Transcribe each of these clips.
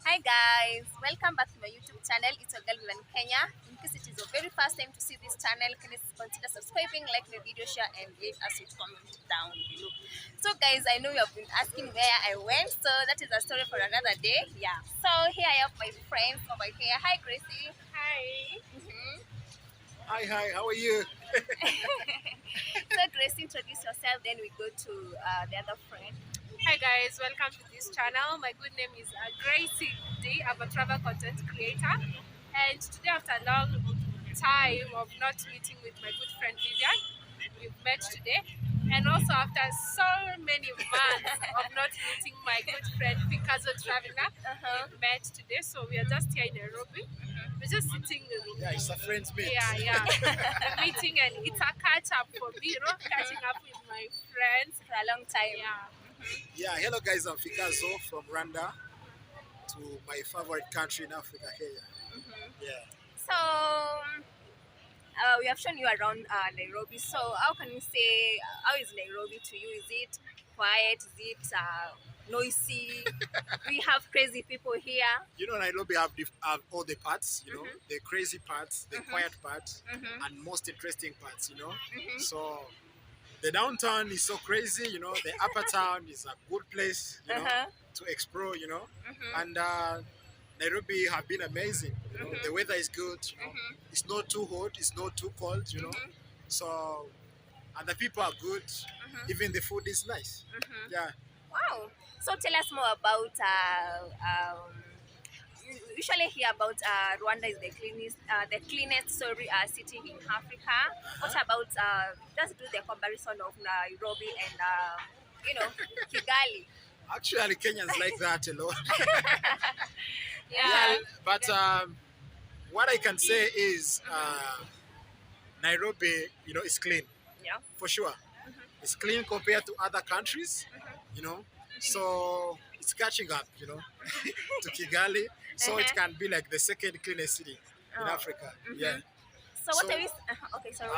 Hi guys, welcome back to my YouTube channel. It's your girl Vivian Kenya. In case it is your very first time to see this channel, please consider subscribing, like the video, share, and leave us a comment down below. So guys, I know you have been asking where I went, so that is a story for another day. Yeah. So here I have my friends over here. Hi Gracie. Hi. Hi, how are you? So Gracie, introduce yourself. Then we go to the other friend. Hi guys, welcome to this channel. My good name is Gracie D. I'm a travel content creator, and today after a long time of not meeting with my good friend Vivian, we've met today, and also after so many months of not meeting my good friend Picasso Traveler, we met today. So we are just here in Nairobi. We're just sitting. Yeah, it's a friend's meet. Yeah. Meeting, and it's a catch up for me, catching up with my friends for a long time. Yeah, hello guys, I'm Fikazo from Rwanda to my favorite country in Africa, Kenya. Yeah. So we have shown you around Nairobi. So how can you say, how is Nairobi to you? Is it quiet? Is it noisy? We have crazy people here. You know, Nairobi have all the parts, you know, the crazy parts, the quiet parts, and most interesting parts, you know. So the downtown is so crazy, you know, the upper town is a good place, you know, to explore, you know. And Nairobi have been amazing, you know. The weather is good, you know. It's not too hot, it's not too cold, you know. So, and the people are good, even the food is nice. Yeah. Wow. So tell us more about you usually hear about Rwanda is the cleanest city in Africa. What about just do the comparison of Nairobi and you know, Kigali? Actually, Kenyans like that a lot. Yeah. But what I can say is Nairobi, you know, is clean. Yeah. For sure. It's clean compared to other countries, you know. So it's catching up, you know, to Kigali. So it can be like the second cleanest city in Africa. Yeah. So what are we? Okay, sorry.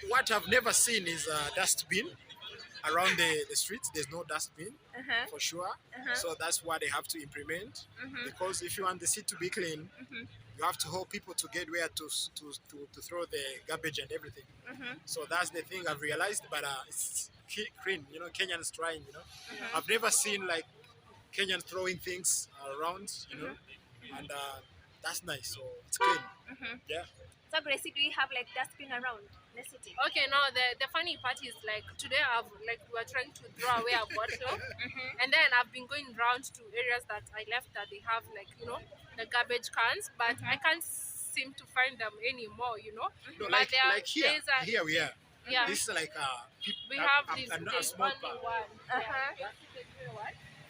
What I've never seen is a dustbin around the streets. There's no dustbin for sure. So that's what they have to implement, because if you want the city to be clean, you have to hold people to get where to throw the garbage and everything. So that's the thing I've realized, but it's clean, you know. Kenyans trying, you know. I've never seen like Kenyans throwing things around, you know, and that's nice. So it's clean. Yeah. So Gracie, do you have like dustbin around the city? Okay, no, the funny part is like today we were trying to throw away a bottle, and then I've been going around to areas that I left that they have, like, you know, the garbage cans, but I can't seem to find them anymore, you know. No, But like there is a, here we are. yeah, This is like we have this. a There's small only part. one. Yeah.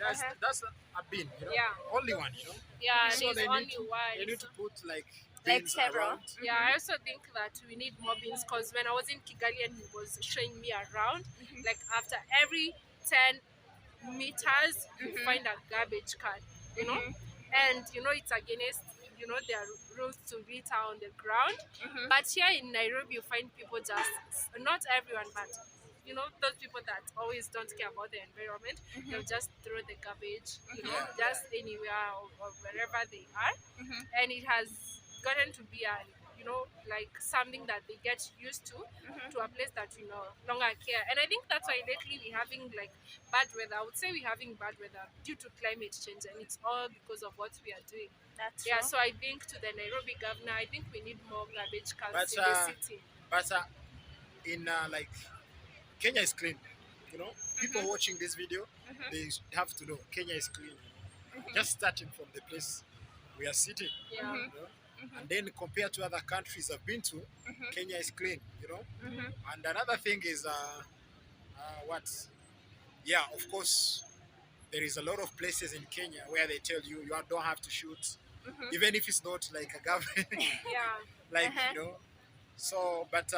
That's a bin, you know. Yeah. Only one, you know. Yeah, So there's only one. they need to put like Like bins several. around. Yeah, I also think that we need more bins, because when I was in Kigali and he was showing me around, like after every 10 meters, you find a garbage can, you know, and you know it's against, you know, their rules to litter on the ground. But here in Nairobi, you find people just, not everyone, but you know, those people that always don't care about the environment, they'll just throw the garbage, you know, just anywhere or wherever they are, and it has gotten to be a, you know, like something that they get used to a place that we no longer care. And I think that's why lately we're having like bad weather. I would say we're having bad weather due to climate change, and it's all because of what we are doing. That's Yeah, true. so I think to the Nairobi governor, I think we need more garbage cans But, in the city. But in like Kenya is clean, you know. People watching this video, they have to know Kenya is clean. Just starting from the place we are sitting, Yeah. you know. And then compared to other countries I've been to, Kenya is clean, you know. And another thing is what? Yeah, of course, there is a lot of places in Kenya where they tell you don't have to shoot, even if it's not like a government, Yeah. like, you know. So, but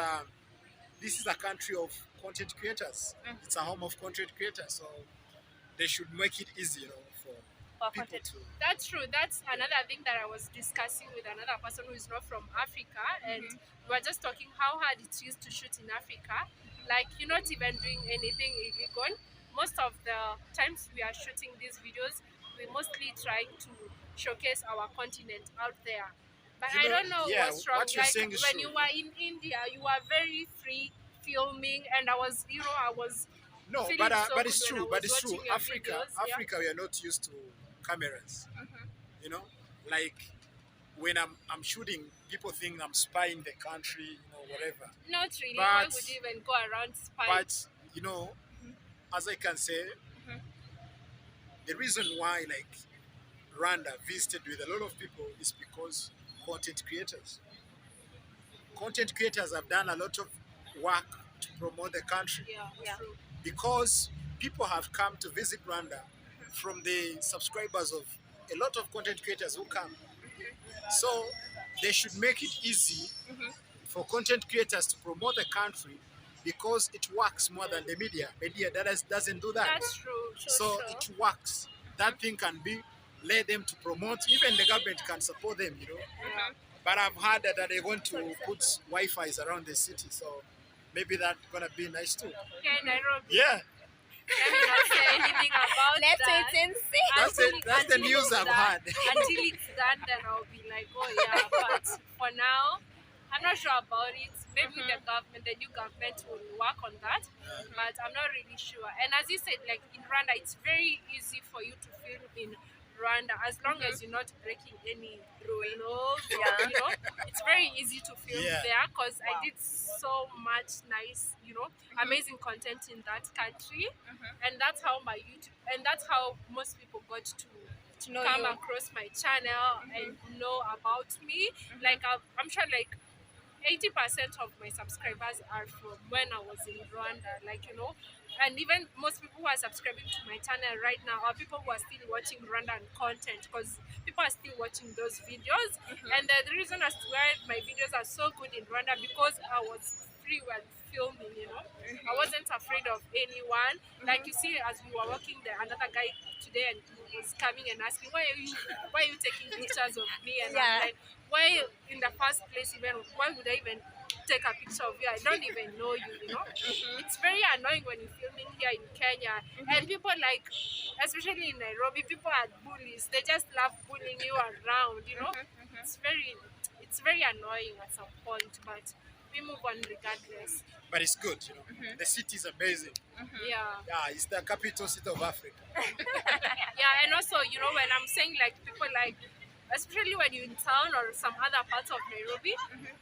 this is a country of content creators. It's a home of content creators, so they should make it easy, you know, for people content. to. That's true. That's another thing that I was discussing with another person who is not from Africa, and we were just talking how hard it is to shoot in Africa. Like, you're not even doing anything illegal. Most of the times we are shooting these videos, we mostly try to showcase our continent out there. But You I know, don't know yeah, what's wrong. what you're Like saying is when true. you were in India, you were very free filming, and I was No, feeling so but good it's when true. I But was it's true. watching your Africa, videos. Yeah. Africa, we are not used to cameras. You know, like when I'm shooting, people think I'm spying the country, whatever. Not really. Why But would you even go around spying? but as I can say, the reason why like Rwanda visited with a lot of people is because content creators. Content creators have done a lot of work to promote the country Yeah, Yeah. true. because people have come to visit Rwanda from the subscribers of a lot of content creators who come. So they should make it easy for content creators to promote the country because it works more than the media. Media doesn't do that. That's true. So So true. it works. That thing can be let them to promote. Even the government can support them. Yeah. But I've heard that they want to put Wi-Fi's around the city, so maybe that's gonna be nice too. Okay, Nairobi. Yeah, Let me not say anything about Let's that. wait and see. that's the news it's I've done. had. Until it's done, then I'll be like, oh yeah. But for now, I'm not sure about it. Maybe the government, the new government, will work on that. But I'm not really sure. And as you said, like in Rwanda, it's very easy for you to film in Rwanda as long as you're not breaking any rules. Yeah. It's very easy to film Yeah. there because I did so much nice, amazing content in that country, and that's how my YouTube, and that's how most people got to know come you. across my channel and know about me. Like I'm sure, like 80% of my subscribers are from when I was in Rwanda, and even most people who are subscribing to my channel right now are people who are still watching Rwandan content because people are still watching those videos. And the reason as to why my videos are so good in Rwanda because I was free when filming. I wasn't afraid of anyone. Like you see, as we were walking there, another guy today and he was coming and asking, why are you taking pictures of me? And Yeah. I'm like, why in the first place even why would I even take a picture of you? I don't even know you. It's very annoying when you're filming here in Kenya and people like, especially in Nairobi, people are bullies. They just love bullying you around. It's very annoying at some point, but we move on regardless. But it's good. The city is amazing. Yeah. Yeah, it's the capital city of Africa. Yeah, and also, when I'm saying like people like, especially when you're in town or some other parts of Nairobi,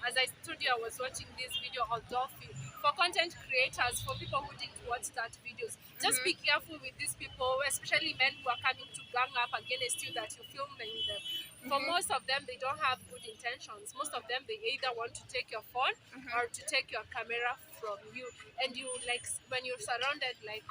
as I told you, I was watching this video on Dolphin. For content creators, for people who didn't watch that videos, just be careful with these people, especially men who are coming to gang up against you that you're filming them. For most of them, they don't have good intentions. Most of them, they either want to take your phone or to take your camera from you. And you like when you're surrounded like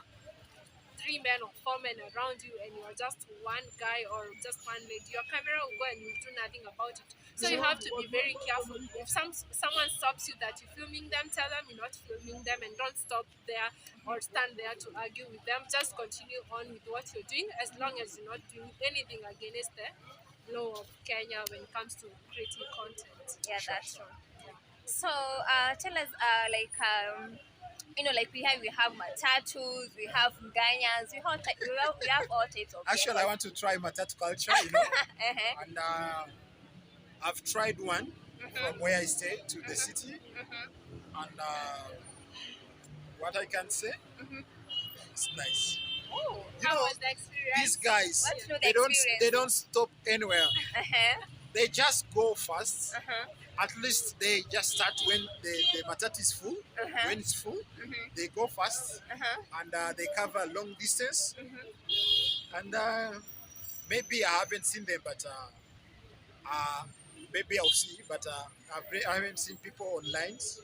3 men or 4 men around you and you're just one guy or just one lady, your camera will go and you'll do nothing about it. So you have to be very careful. If someone stops you that you're filming them, tell them you're not filming them and don't stop there or stand there to argue with them. Just continue on with what you're doing as long as you're not doing anything against the law of Kenya when it comes to creating content. Yeah, that's true. So, tell us, like we have matatus, we have Ganyans, we have all types of. Actually, I want to try matatu culture, and I've tried one from where I stay to the city, and what I can say, it's nice. Oh, How was the experience? These guys, Let's know the they experience. don't stop anywhere. uh-huh, They just go fast. uh-huh, At least they just start when the matatu is full. When it's full, they go fast and they cover long distance. And maybe I haven't seen them, but maybe I'll see. But I haven't seen people on lines.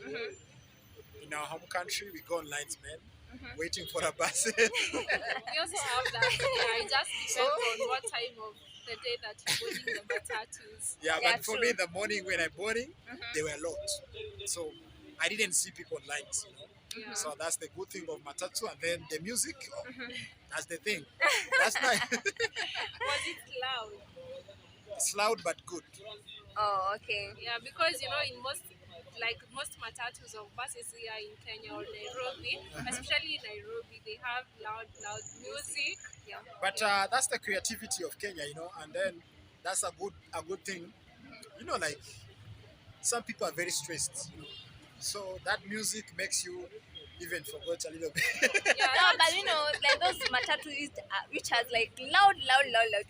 In our home country, we go on lines, man, waiting for a bus. We also have that. Yeah, it just depends on what time of the day that you're boarding the matatus. Yeah, Yeah, but for true. me in the morning when I'm boarding, there were a lot. So I didn't see people on lines. Yeah. So that's the good thing of matatu. And then the music, that's the thing. That's nice. Was it loud? It's loud but good. Oh, okay. Yeah, because in most like most matatus of buses here in Kenya or Nairobi, especially in Nairobi, they have loud music. Yeah. But that's the creativity of Kenya, you know, and then that's a good thing. You know, like some people are very stressed, you know, so that music makes you even forget a little bit. Yeah, No, that's but you know, like those matatu is which has like loud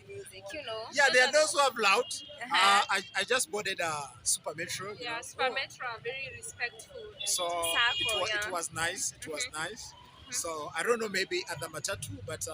music, you know. Yeah, there are those who have loud. Uh-huh. I just boarded a Super Metro, you yeah, know. Super Metro are very respectful. And So Sako, it yeah. was nice. It was nice. So I don't know, maybe at the matatu, but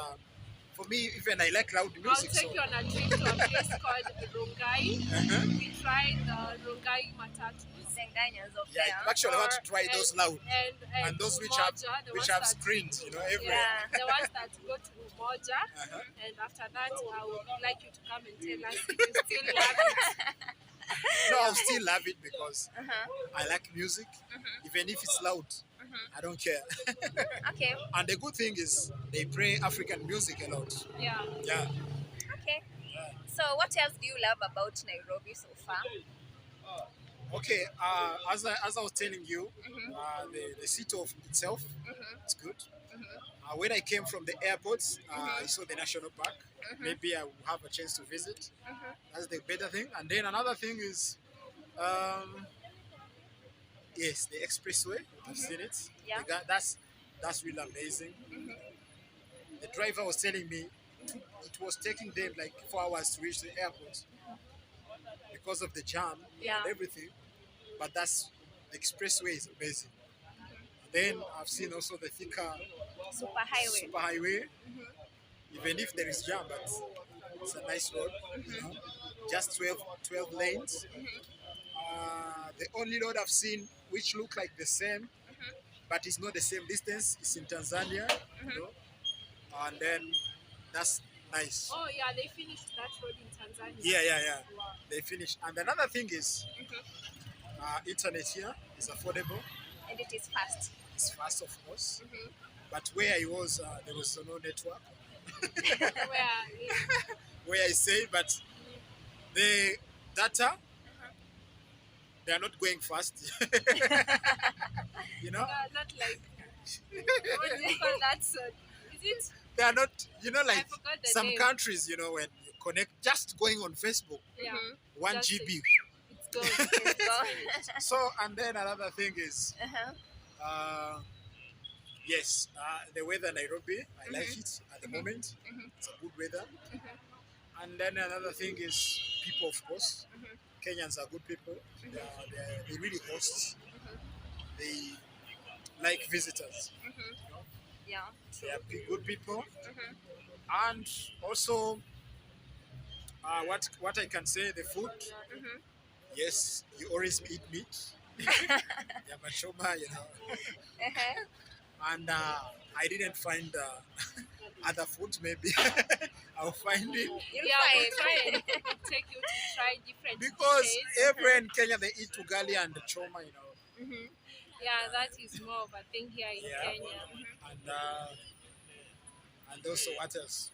for me, even I like loud I'll music. take So you on a trip to a place called Rongai. uh-huh. We tried the Rongai matatus. Zenganyas of Yeah, there. actually, I want to try those loud And and those Umoja, the which ones have that- screens, you know, everywhere. Yeah. the ones that go to Umoja. Uh-huh. And after that, I would like you to come and tell us if you still love it. No, I'll still love it because Uh-huh. I like music, even if it's loud. I don't care. Okay. And the good thing is they play African music a lot. Yeah. Yeah. Okay. So what else do you love about Nairobi so far? Okay. As I was telling you, the city of itself, it's good. When I came from the airport, I saw the national park. Maybe I will have a chance to visit. That's the better thing. And then another thing is, yes, the expressway. I've seen it. Yeah. That's really amazing. The driver was telling me it was taking them like 4 hours to reach the airport because of the jam Yeah. and everything. But that's the expressway is amazing. Then I've seen also the thicker Super highway. even if there is jam, but it's a nice road. You know? Just 12 lanes. The only road I've seen which look like the same, but it's not the same distance, is in Tanzania. You know? And then that's nice. Oh, yeah, they finished that road in Tanzania. Yeah. Wow. They finished. And another thing is, internet here is affordable. And it is fast. It's fast, of course. But where I was, there was no network. Where Where I say, but the data, they are not going fast. You know, not like what do you call that? So, is it? they are not. You know, like forgot the some name. countries. You know, when you connect, just going on Facebook, Yeah. 1 Just GB. It's gone. It's gone. So, and then another thing is, Uh-huh. yes, the weather in Nairobi, I like it at the moment. It's a good weather. And then another thing is people, of course. Kenyans are good people. They really host. They like visitors. Yeah. They are good people. And also, what I can say, the food. Yes, you always eat meat. Yeah, machoma, you know. Uh-huh. And I didn't find other food. Maybe I'll find it You'll Yeah, find. we'll try and take you to try different because dishes. everywhere in Kenya they eat ugali and choma, you know. Yeah, that is more of a thing here in Yeah. Kenya. And also what else?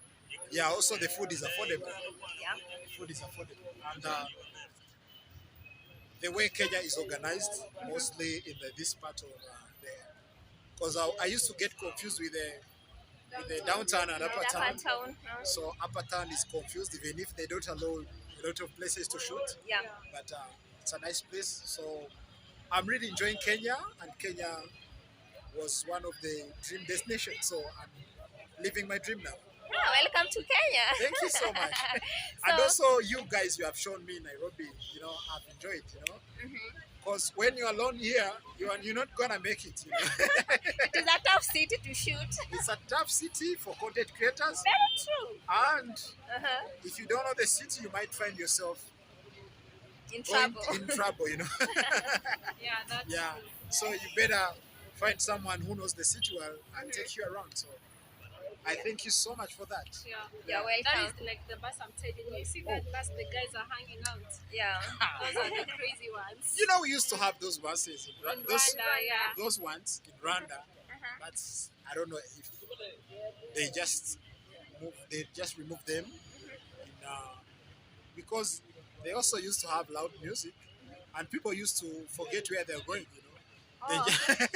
Yeah, also the food is affordable. Yeah. Food is affordable, and the way Kenya is organized, mostly in this part of because I used to get confused with the downtown and upper town. Upper town. So upper town is confused even if they don't allow a lot of places to shoot. Yeah. But it's a nice place. So I'm really enjoying Kenya, and Kenya was one of the dream destinations. So I'm living my dream now. Welcome to Kenya. Thank you so much. So- And also, you guys, you have shown me Nairobi. You know, I've enjoyed. You know, because when you're alone here, you're not gonna make it. You know, It is a tough city to shoot. it's a tough city for content creators, Very true. and Uh-huh. if you don't know the city, you might find yourself In going trouble. in trouble. You know. Yeah, that's Yeah. true. So you better find someone who knows the city well and take you around. So I thank you so much for that. Yeah. You're That welcome. is like the bus I'm telling you. You see that bus the guys are hanging out. Yeah. Those are the crazy ones. You know, we used to have those buses in In Rwanda, yeah. those ones in Rwanda. But I don't know if they just remove them in, because they also used to have loud music. and people used to forget where they're going. They Oh. just,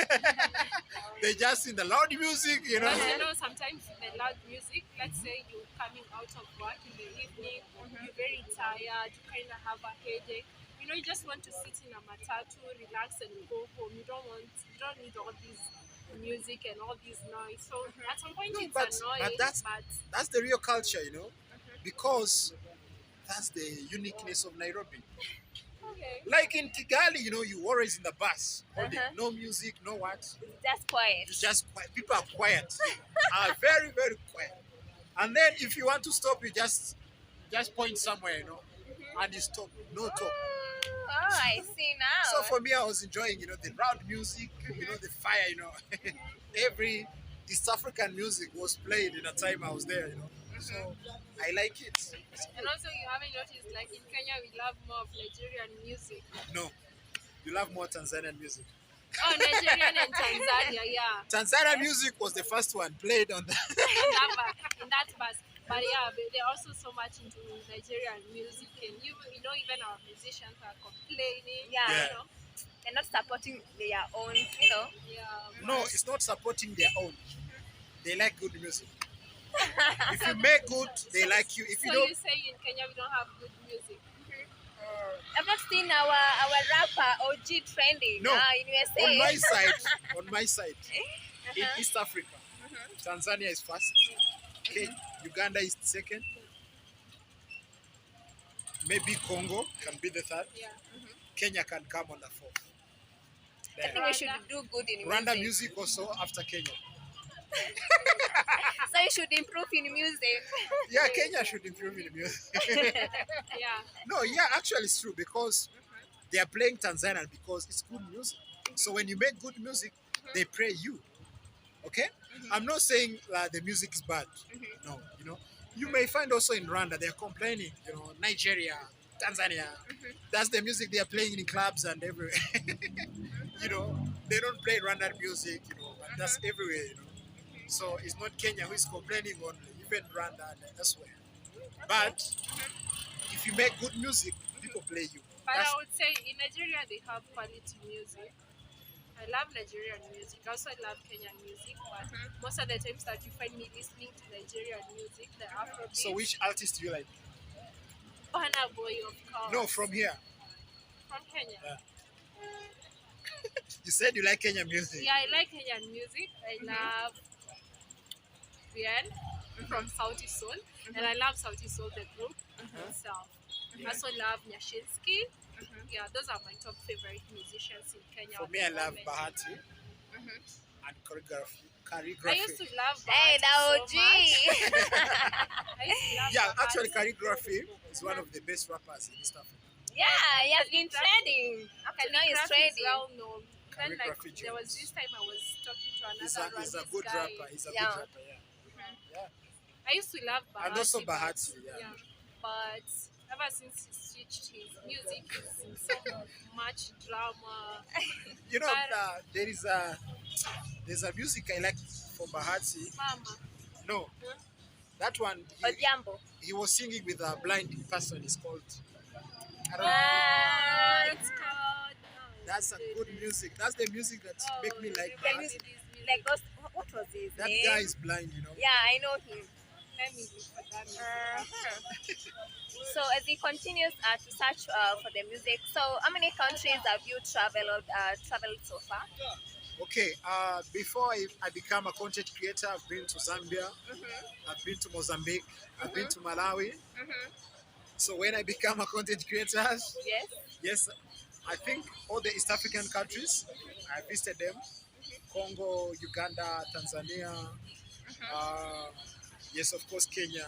they just in the loud music. But sometimes the loud music, let's say you're coming out of work in the evening, you're very tired, you kind of have a headache. You just want to sit in a matatu, relax, and go home. You don't need all this music and all this noise. So at some point it's annoying. But that's the real culture, because that's the uniqueness of Nairobi. Okay. Like in Kigali, you always in the bus, no music, no what. Just quiet. It's just quiet. People are quiet, are very, very quiet. And then if you want to stop, you just point somewhere, and you stop, no talk. Oh, I see now. So for me, I was enjoying, the loud music, the fire, every East African music was played in the time I was there, So I like it. And also, you haven't noticed, like in Kenya, we love more of Nigerian music. No, you love more Tanzanian music. Oh, Nigerian and Tanzania, yeah. Tanzanian music was the first one played on the in that bus. But yeah, they're also so much into Nigerian music, and even our musicians are complaining. Yeah. They're not supporting their own, Yeah. No, it's not supporting their own. They like good music. If you make good, they like you. If you don't, you say in Kenya we don't have good music. I've not seen our rapper OG trending no. in USA. On my side, in East Africa, Tanzania is first. Okay, Uganda is second. Maybe Congo can be the third. Yeah. Kenya can come on the fourth. I think we should do good in Rwanda music. music also after Kenya. So you should improve in music. Yeah, Kenya should improve in music. Yeah. No, yeah, actually it's true because they are playing Tanzanian because it's good music. So when you make good music, they pray you. Okay? I'm not saying the music is bad. No, you may find also in Rwanda they're complaining, Nigeria, Tanzania. That's the music they are playing in clubs and everywhere. They don't play Rwandan music, but that's everywhere, So it's not Kenya who is complaining only, even Rwanda and elsewhere. But if you make good music, people play you. But I would say in Nigeria they have quality music. I love Nigerian music. Also, I love Kenyan music. But most of the times that you find me listening to Nigerian music, the Afrobeat. So which artist do you like? Burna Boy, of course. No, from here. From Kenya. Yeah. You said you like Kenyan music. Yeah, I like Kenyan music. I love Bien from Sauti Sol. And I love Sauti Sol, the group itself. I also love Nyashinsky. Yeah, those are my top favorite musicians in Kenya. For me, I love Bahati and choreography. I used to love Bahati Hey, so OG. much. I used to love Yeah, Bahati. actually, choreography is one of the best rappers in East Africa. Yeah, he has been trending. Okay, now he's Calligraphy is trending. well known. Then, like, Calligraphy there was Jones. this time I was talking to He's another a Rwandese good guy. rapper. He's a Yeah. good rapper, yeah. I used to love Bahati. And also but- Bahati, yeah. But ever since he switched, his music is in so much drama. There's a music I like for Bahati. Mama. No, that one Odhiambo. he was singing with a blind person. It's called. I don't know. It's called. That's a good music. That's the music that make me like The Bahati. music, like those, what was his That name? guy is blind, Yeah, I know him. Let me look for that music. So as he continues to search for the music, so how many countries have you traveled so far? Okay, before I become a content creator, I've been to Zambia, I've been to Mozambique, I've been to Malawi. So when I become a content creator, Yes. yes, I think all the East African countries, I visited them. Congo, Uganda, Tanzania, yes, of course, Kenya,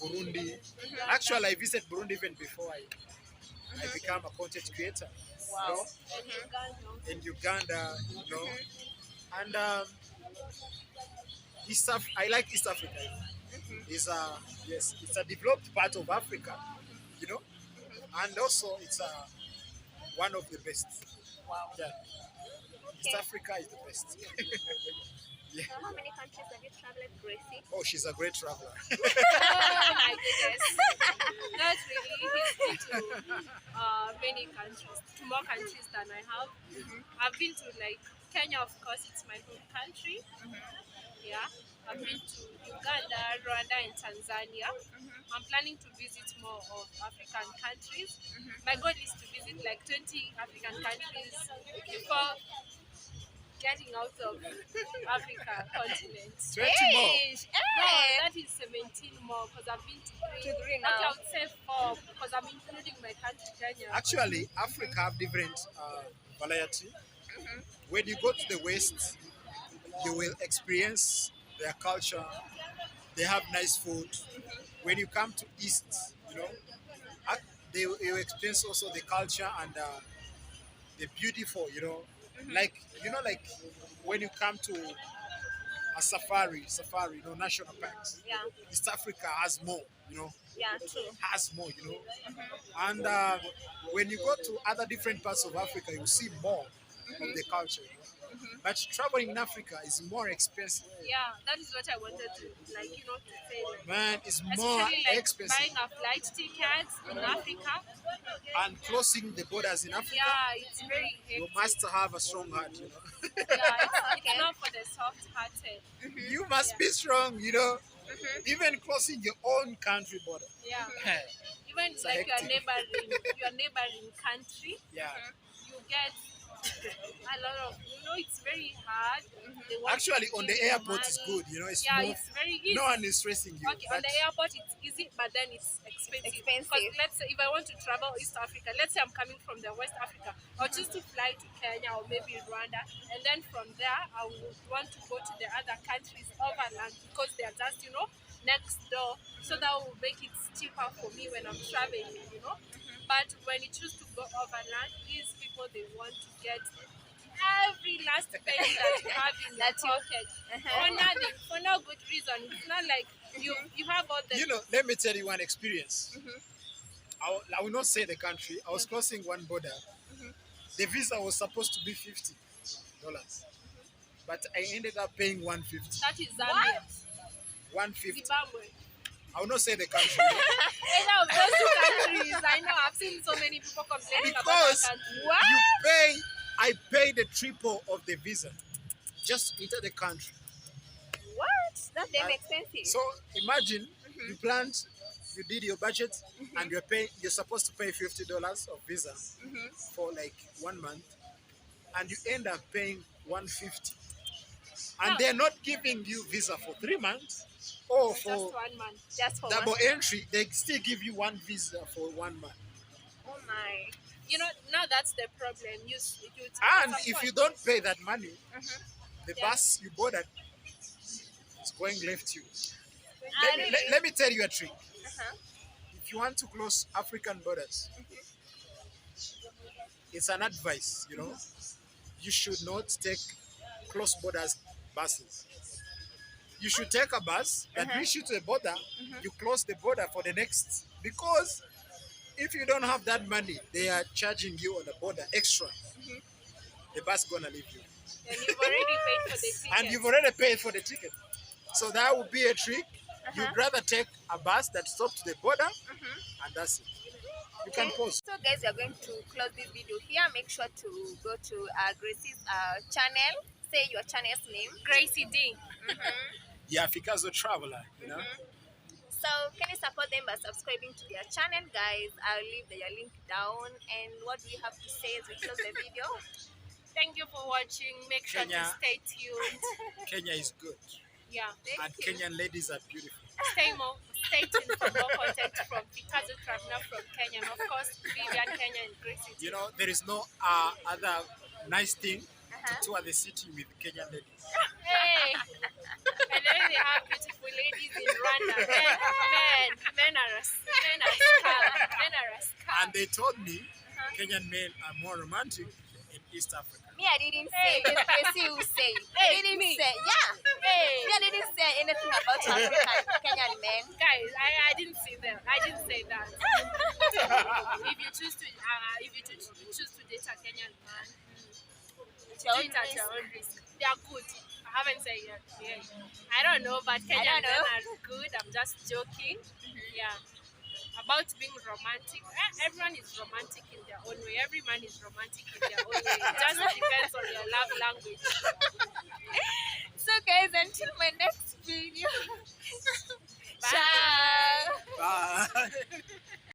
Burundi. Actually, I visited Burundi even before I became a content creator. Wow. In Uganda, and I like East Africa. It's a developed part of Africa, and also it's one of the best. Wow. Yeah. East Africa is the best. Yeah. So how many countries have you traveled, Gracie? Oh, she's a great traveler. Oh my goodness. Not really. He's been to many countries, to more countries than I have. I've been to like Kenya, of course, it's my home country. Yeah, I've been to Uganda, Rwanda, and Tanzania. I'm planning to visit more of African countries. My goal is to visit like 20 African countries before getting out of Africa continent. 20 more. No, that is 17 more because I've been to three. To three Okay, I now. would say 4 because I'm including my country Kenya. Actually, Africa have different variety. When you go to the West, you will experience their culture. They have nice food. When you come to East, you know, they you experience also the culture and the beautiful, you know, like like when you come to a safari, you know, national parks. Yeah. East Africa has more, you know, Yeah, true. has more, you know, and when you go to other different parts of Africa, you see more of the culture. You know? But traveling in Africa is more expensive. Yeah, that is what I wanted to to say. Like, Man, it's more especially like expensive. buying a flight ticket in Africa. And crossing the borders in Africa, Yeah, it's very you hectic. must have a strong heart, you know. Yeah, it's not for the soft-hearted. You must be strong, you know. Even crossing your own country border. Yeah, even It's like hectic. your neighboring country, Yeah. you get a lot of it's very hard. They want Actually, to on give the you airport is money. good, you know. It's Yeah, smooth. it's very easy. No one is stressing you. Okay, on But the airport it's easy, but then it's expensive. Expensive. Because let's say if I want to travel East Africa, let's say I'm coming from the West Africa, I'll choose to fly to Kenya or maybe Rwanda, and then from there I would want to go to the other countries overland because they are just next door. So that will make it cheaper for me when I'm traveling. But when you choose to go overland, these people they want to get every last penny that you have in your pocket for nothing, for no good reason. It's not like you have all the you know, let me tell you one experience. I will not say the country. I was crossing one border. The visa was supposed to be $50, but I ended up paying 150. that is Zambia, 150. Zimbabwe. I will not say the country Either of those two countries. I know I've seen so many people complaining about that because country. you pay. I pay the triple of the visa just to enter the country. What? That's damn Right. expensive. So imagine you planned, you did your budget, and you're supposed to pay $50 of visa for like 1 month, and you end up paying 150, and No. they're not giving you visa for 3 months or Just for 1 month. Just for double one. entry. They still give you one visa for 1 month, Oh my. Now that's the problem. You and if you don't pay that money, the bus you boarded is going left you. Let me tell you a trick. If you want to close African borders, it's an advice, you know. You should not take close borders buses. You should take a bus that reaches you to the border. You close the border for the next, because if you don't have that money, they are charging you on the border extra. The bus gonna leave you, and you've already paid for the ticket. and you've already paid for the ticket. So that would be a trick. You'd rather take a bus that stops to the border, and that's it. You can pause. So guys, we are going to close this video here. Make sure to go to Gracie's channel. Say your channel's name. Gracie D. Yeah, Fikazo Traveler, you know. So can you support them by subscribing to their channel, guys? I'll leave their link down. And what do you have to say as we close the video? Thank you for watching. Make sure Kenya. to stay tuned. Kenya is good, Yeah. and Kenyan ladies are beautiful. Stay tuned for more content from Fikazo Traveler from Kenya, and of course Vivian Kenya and Gracie. You know, there is no other nice thing to tour the city with Kenyan ladies. Hey, and then they have beautiful ladies in Rwanda. Men are a scam. Ah. And they told me Kenyan men are more romantic in East Africa. Me, I didn't say. It's Gracie who say. I didn't say. Yeah. Hey, Me, I didn't say anything about African Kenyan men. guys, I didn't say that. I didn't say that. If you choose to date a Kenyan man, It's your do own it at risk. your own risk. They are good. I haven't said yet. Yeah. I don't know, but Kenyan don't know. men are good. I'm just joking. Yeah. about being romantic. Everyone is romantic in their own way. Every man is romantic in their own way. It just depends on your love language. So guys, until my next video. Bye. Ciao. Bye.